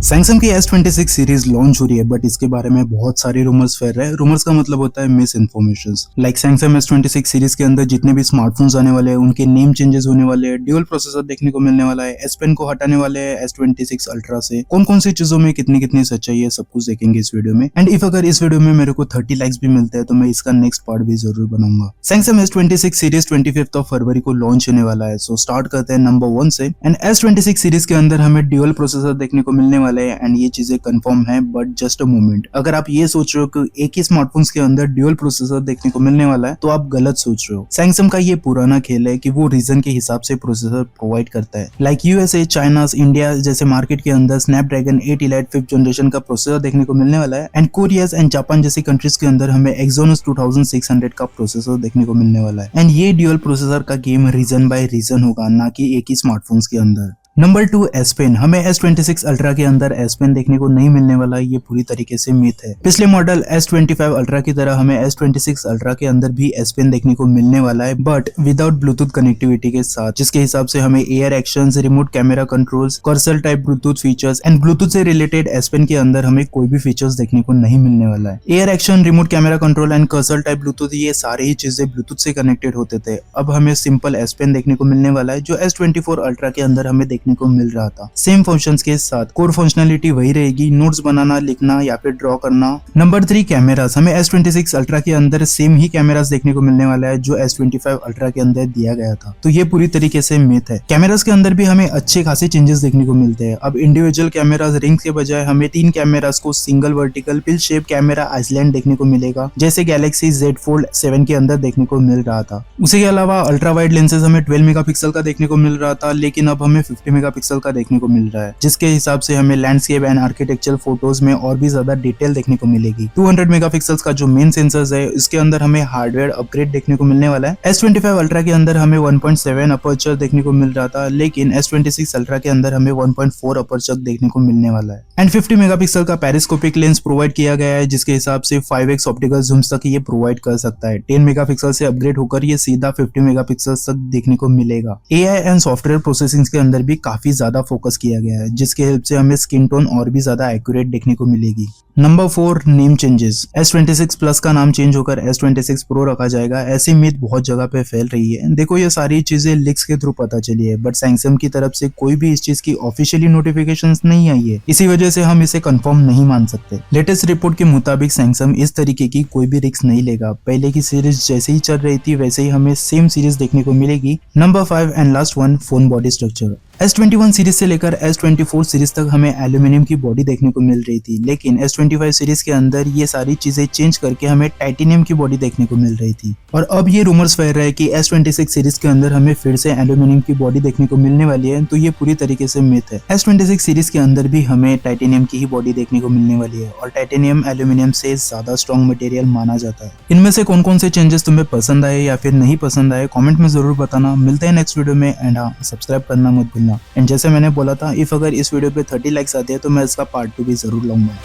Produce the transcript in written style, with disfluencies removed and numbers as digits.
Samsung की S26 series launch हो रही है, बट इसके बारे में बहुत सारे रूमर्स फैल रहे हैं। रूमर्स का मतलब होता है miss information. Like Samsung S26 series के अंदर जितने भी स्मार्टफोन्स आने वाले हैं उनके नेम चेंजेस होने वाले हैं, ड्यूल प्रोसेसर देखने को मिलने वाला है, S Pen को हटाने वाले हैं S26 अल्ट्रा से। कौन कौन सी चीजों में कितनी कितनी सच्चाई है, सब कुछ देखेंगे इस वीडियो में। एंड इफ अगर इस वीडियो में मेरे को 30 लाइक्स भी मिलते हैं तो मैं इसका नेक्स्ट पार्ट भी जरूर बनाऊंगा। सैमसंग S26 सीरीज 25 फरवरी को लॉन्च होने वाला है। सो स्टार्ट करते हैं नंबर 1 से। एंड S26 सीरीज के अंदर हमें ड्यूल प्रोसेसर देखने को मिलने वाले हैं एंड ये चीजें कंफर्म है, बट जस्ट अ मोमेंट। अगर आप ये सोच रहे हो कि एक ही स्मार्टफोन्स के अंदर ड्यूल प्रोसेसर देखने को मिलने वाला है तो आप गलत सोच रहे हो। सैमसंग का ये पुराना खेल है कि वो रीजन के हिसाब से प्रोसेसर प्रोवाइड करता है। लाइक यूएसए, चाइना, इंडिया जैसे मार्केट के अंदर स्नैपड्रैगन 8 इलाइट 5th जनरेशन का प्रोसेसर देखने को मिलने वाला है एंड कोरिया एंड जापान जैसी कंट्रीज के अंदर हमें एक्सोनस 2600 का प्रोसेसर देखने को मिलने वाला है। एंड ये ड्यूल प्रोसेसर का गेम रीजन बाय रीजन होगा, ना कि एक ही स्मार्टफोन्स के अंदर। Number 2, S Pen। हमें S26 अल्ट्रा के अंदर S Pen देखने को नहीं मिलने वाला, ये पूरी तरीके से मिथ है। पिछले मॉडल S25 अल्ट्रा की तरह हमें S26 अल्ट्रा के अंदर भी S Pen देखने को मिलने वाला है, बट विदाउट ब्लूटूथ कनेक्टिविटी के साथ, जिसके हिसाब से हमें air actions, remote camera controls, cursor type Bluetooth features and Bluetooth से रिलेटेड S Pen के अंदर हमें कोई भी फीचर्स देखने को नहीं मिलने वाला है। Air action, remote camera control and cursor type Bluetooth, ये सारी ही चीजें ब्लूटूथ से कनेक्टेड होते थे। अब हमें सिंपल S Pen देखने को मिलने वाला है, जो S24 अल्ट्रा के अंदर हमें देखने को मिल रहा था। सेम फंक्शंस के साथ कोर फंक्शनलिटी वही रहेगी, नोट्स बनाना, लिखना या फिर ड्रॉ करना। Number 3, cameras. हमें S26 अल्ट्रा के अंदर सेम ही कैमरास देखने को मिलने वाला है जो S25 अल्ट्रा के अंदर दिया गया था, तो ये पूरी तरीके से मिथ है। कैमरास के अंदर भी हमें अच्छे खासे चेंजेस देखने को मिलते हैं। अब इंडिविजुअल कैमरास रिंग्स के बजाय हमें 3 कैमरास को सिंगल वर्टिकल पिल शेप कैमरा आइसलैंड देखने को मिलेगा, जैसे गैलेक्सी Z Fold 7 के अंदर देखने को मिल रहा था। उसी के अलावा अल्ट्रा वाइड लेंसेज हमें 12 मेगापिक्सल का देखने को मिल रहा था, लेकिन अब हमें 50 मेगापिक्सल का देखने को मिल रहा है, जिसके हिसाब से हमें लैंडस्केप एंड आर्किटेक्चरल फोटोज में और भी ज्यादा डिटेल देखने को मिलेगी। 200 मेगापिक्सल्स का जो मेन सेंसर्स है, इसके अंदर हमें हार्डवेयर अपग्रेड देखने को मिलने वाला है। S25 अल्ट्रा के अंदर हमें 1.7 अपर्चर देखने को मिल रहा था, लेकिन S26 अल्ट्रा के अंदर हमें 1.4 अपर्चर देखने को मिलने वाला है। एंड 50 मेगापिक्सल का पेरिस्कोपिक लेंस प्रोवाइड किया गया है, जिसके हिसाब से 5x ऑप्टिकल जूम्स तक ये प्रोवाइड कर सकता है। 10 मेगापिक्सल से अपग्रेड होकर ये सीधा 50 मेगापिक्सल तक देखने को मिलेगा। AI एंड सॉफ्टवेयर प्रोसेसिंग के अंदर भी काफी ज्यादा फोकस किया गया है, जिसके हेल्प से हमें स्किन टोन और भी ज्यादा एक्यूरेट देखने को मिलेगी। Number 4, name changes. S26 plus का नाम चेंज होकर S26 प्रो रखा जाएगा, ऐसी मिथ बहुत जगह पे फैल रही है। देखो, ये सारी चीजें लीक्स के थ्रू पता चली है, बट सैमसंग की तरफ से कोई भी इस चीज की ऑफिशियली नोटिफिकेशंस नहीं आई है, इसी वजह से हम इसे कंफर्म नहीं मान सकते। लेटेस्ट रिपोर्ट के मुताबिक सैमसंग इस तरीके की कोई भी रिस्क नहीं लेगा। पहले की सीरीज जैसे ही चल रही थी वैसे ही हमें सेम सीरीज देखने को मिलेगी। Number 5 and last 1, phone body structure. S21 series से लेकर S24 सीरीज तक हमें एल्यूमिनियम की बॉडी देखने को मिल रही थी, लेकिन S25 सीरीज के अंदर ये सारी चीजें चेंज करके हमें टाइटेनियम की बॉडी देखने को मिल रही थी। और अब ये रूमर्स फैल रहा है कि S26 सीरीज के अंदर हमें फिर से एल्यूमिनियम की बॉडी देखने को मिलने वाली है, तो ये पूरी तरीके से मिथ है। S26 सीरीज के अंदर भी हमें टाइटेनियम की ही बॉडी देखने को मिलने वाली है, और टाइटेनियम एल्यूमिनियम से ज्यादा स्ट्रॉन्ग मटेरियल माना जाता है। इनमें से कौन कौन से चेंजेस तुम्हें पसंद आए या फिर नहीं पसंद आए, कॉमेंट में जरूर बताना। मिलते हैं नेक्स्ट वीडियो में, एंड हाँ, सब्सक्राइब करना मत भूलना। एंड जैसे मैंने बोला था, इफ अगर इस वीडियो पे 30 लाइक्स आते हैं तो मैं इसका पार्ट 2 भी जरूर लाऊंगा।